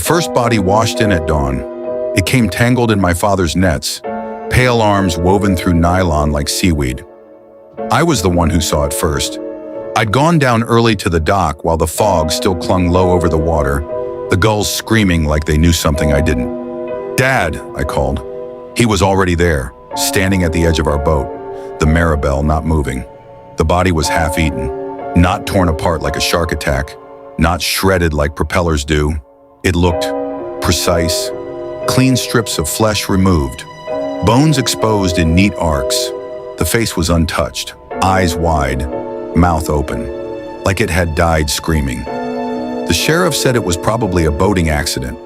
first body washed in at dawn. It came tangled in my father's nets, pale arms woven through nylon like seaweed. I was the one who saw it first. I'd gone down early to the dock while the fog still clung low over the water, the gulls screaming like they knew something I didn't. "Dad," I called. He was already there, standing at the edge of our boat, the Maribel not moving. The body was half-eaten, not torn apart like a shark attack, not shredded like propellers do. It looked precise, clean strips of flesh removed, bones exposed in neat arcs. The face was untouched, eyes wide, mouth open, like it had died screaming. The sheriff said it was probably a boating accident,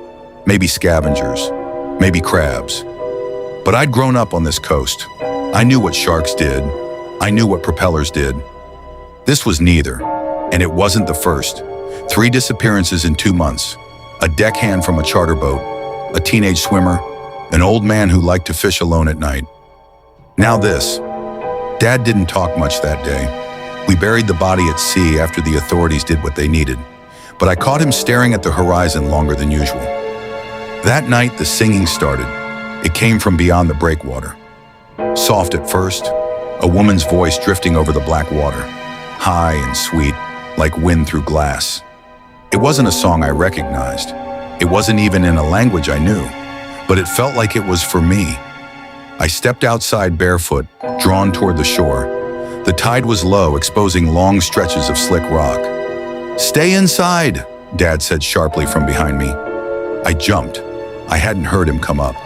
maybe scavengers, maybe crabs. But I'd grown up on this coast. I knew what sharks did. I knew what propellers did. This was neither, and it wasn't the first. 3 disappearances in 2 months. A deckhand from a charter boat, a teenage swimmer, an old man who liked to fish alone at night. Now this. Dad didn't talk much that day. We buried the body at sea after the authorities did what they needed, but I caught him staring at the horizon longer than usual. That night, the singing started. It came from beyond the breakwater. Soft at first, a woman's voice drifting over the black water, high and sweet, like wind through glass. It wasn't a song I recognized. It wasn't even in a language I knew, but it felt like it was for me. I stepped outside barefoot, drawn toward the shore. The tide was low, exposing long stretches of slick rock. "Stay inside," Dad said sharply from behind me. I jumped. I hadn't heard him come up.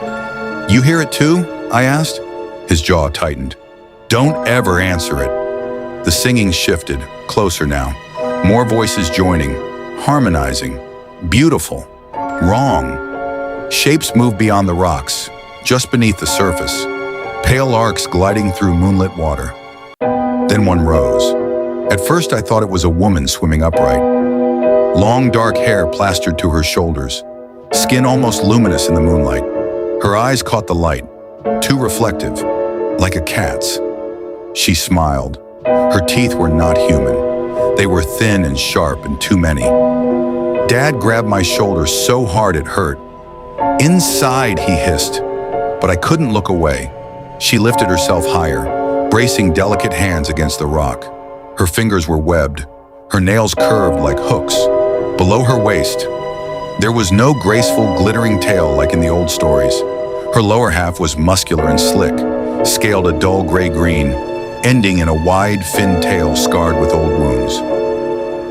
"You hear it too?" I asked. His jaw tightened. "Don't ever answer it." The singing shifted, closer now. More voices joining, harmonizing. Beautiful. Wrong. Shapes moved beyond the rocks, just beneath the surface. Pale arcs gliding through moonlit water. Then one rose. At first I thought it was a woman swimming upright. Long dark hair plastered to her shoulders, skin almost luminous in the moonlight. Her eyes caught the light, too reflective, like a cat's. She smiled. Her teeth were not human. They were thin and sharp and too many. Dad grabbed my shoulder so hard it hurt. "Inside," he hissed, but I couldn't look away. She lifted herself higher, bracing delicate hands against the rock. Her fingers were webbed, her nails curved like hooks. Below her waist, there was no graceful, glittering tail like in the old stories. Her lower half was muscular and slick, scaled a dull gray-green, ending in a wide, fin tail scarred with old wounds.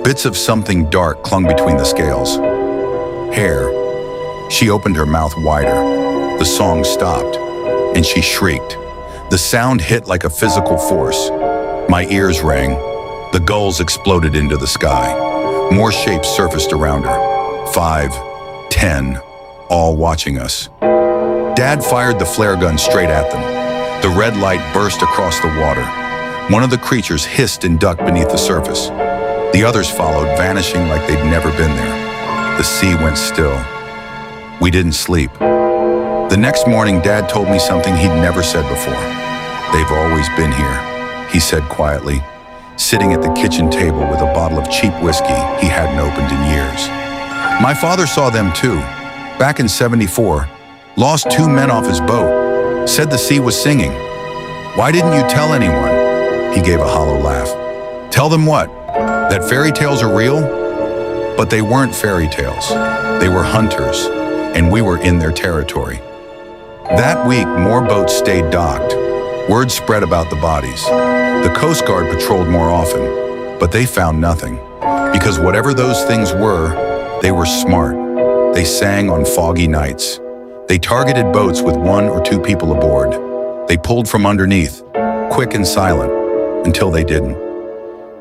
Bits of something dark clung between the scales. Hair. She opened her mouth wider. The song stopped, and she shrieked. The sound hit like a physical force. My ears rang. The gulls exploded into the sky. More shapes surfaced around her. 5, 10, all watching us. Dad fired the flare gun straight at them. The red light burst across the water. One of the creatures hissed and ducked beneath the surface. The others followed, vanishing like they'd never been there. The sea went still. We didn't sleep. The next morning, Dad told me something he'd never said before. "They've always been here," he said quietly, sitting at the kitchen table with a bottle of cheap whiskey he hadn't opened in years. "My father saw them too, back in '74. Lost 2 men off his boat. Said the sea was singing. Why didn't you tell anyone?" He gave a hollow laugh. "Tell them what? That fairy tales are real?" But they weren't fairy tales. They were hunters, and we were in their territory. That week, more boats stayed docked. Word spread about the bodies. The Coast Guard patrolled more often, but they found nothing. Because whatever those things were, they were smart. They sang on foggy nights. They targeted boats with 1 or 2 people aboard. They pulled from underneath, quick and silent, until they didn't.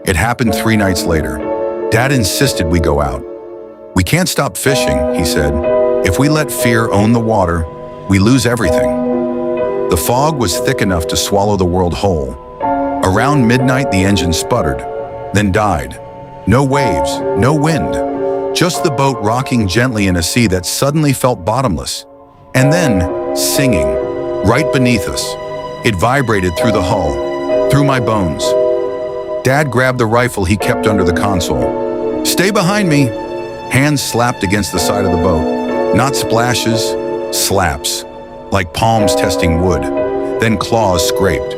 It happened 3 nights later. Dad insisted we go out. "We can't stop fishing," he said. "If we let fear own the water, we lose everything." The fog was thick enough to swallow the world whole. Around midnight, the engine sputtered, then died. No waves, no wind, just the boat rocking gently in a sea that suddenly felt bottomless. And then, singing, right beneath us. It vibrated through the hull, through my bones. Dad grabbed the rifle he kept under the console. "Stay behind me!" Hands slapped against the side of the boat. Not splashes, slaps, like palms testing wood, then claws scraped.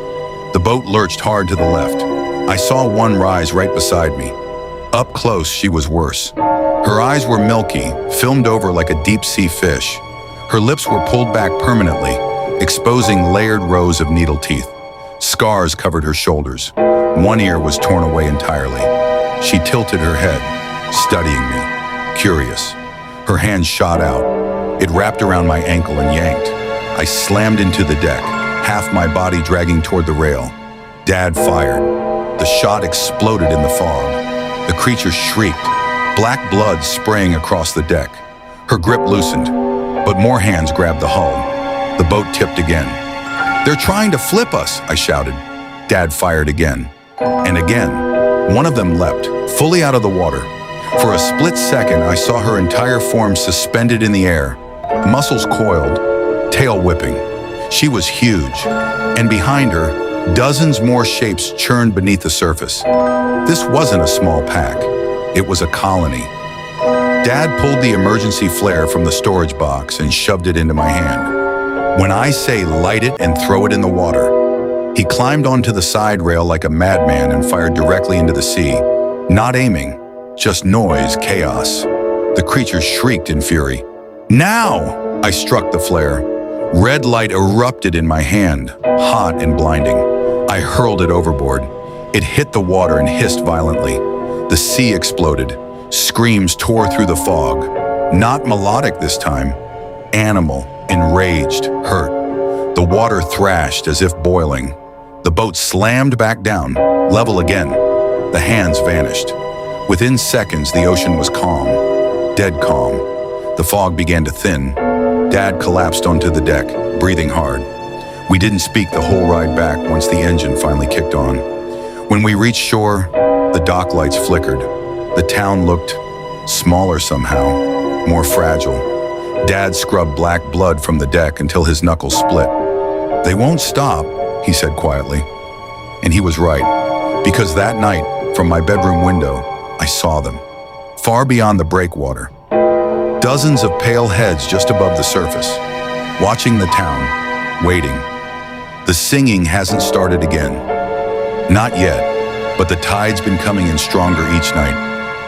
The boat lurched hard to the left. I saw one rise right beside me. Up close, she was worse. Her eyes were milky, filmed over like a deep-sea fish. Her lips were pulled back permanently, exposing layered rows of needle teeth. Scars covered her shoulders. One ear was torn away entirely. She tilted her head, studying me, curious. Her hand shot out. It wrapped around my ankle and yanked. I slammed into the deck, half my body dragging toward the rail. Dad fired. The shot exploded in the fog. The creature shrieked, black blood spraying across the deck. Her grip loosened, but more hands grabbed the hull. The boat tipped again. "They're trying to flip us," I shouted. Dad fired again. And again. One of them leapt, fully out of the water. For a split second, I saw her entire form suspended in the air, muscles coiled, tail whipping. She was huge, and behind her, dozens more shapes churned beneath the surface. This wasn't a small pack. It was a colony. Dad pulled the emergency flare from the storage box and shoved it into my hand. "When I say light it and throw it in the water." He climbed onto the side rail like a madman and fired directly into the sea. Not aiming, just noise, chaos. The creature shrieked in fury. "Now!" I struck the flare. Red light erupted in my hand, hot and blinding. I hurled it overboard. It hit the water and hissed violently. The sea exploded. Screams tore through the fog. Not melodic this time. Animal, enraged, hurt. The water thrashed as if boiling. The boat slammed back down, level again. The hands vanished. Within seconds, the ocean was calm, dead calm. The fog began to thin. Dad collapsed onto the deck, breathing hard. We didn't speak the whole ride back once the engine finally kicked on. When we reached shore, the dock lights flickered. The town looked smaller somehow, more fragile. Dad scrubbed black blood from the deck until his knuckles split. "They won't stop," he said quietly. And he was right, because that night, from my bedroom window, I saw them, far beyond the breakwater. Dozens of pale heads just above the surface, watching the town, waiting. The singing hasn't started again. Not yet, but the tide's been coming in stronger each night.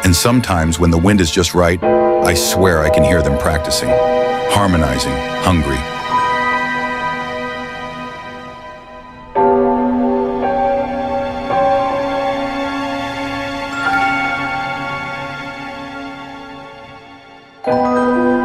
And sometimes when the wind is just right, I swear I can hear them practicing, harmonizing, hungry. Thank you.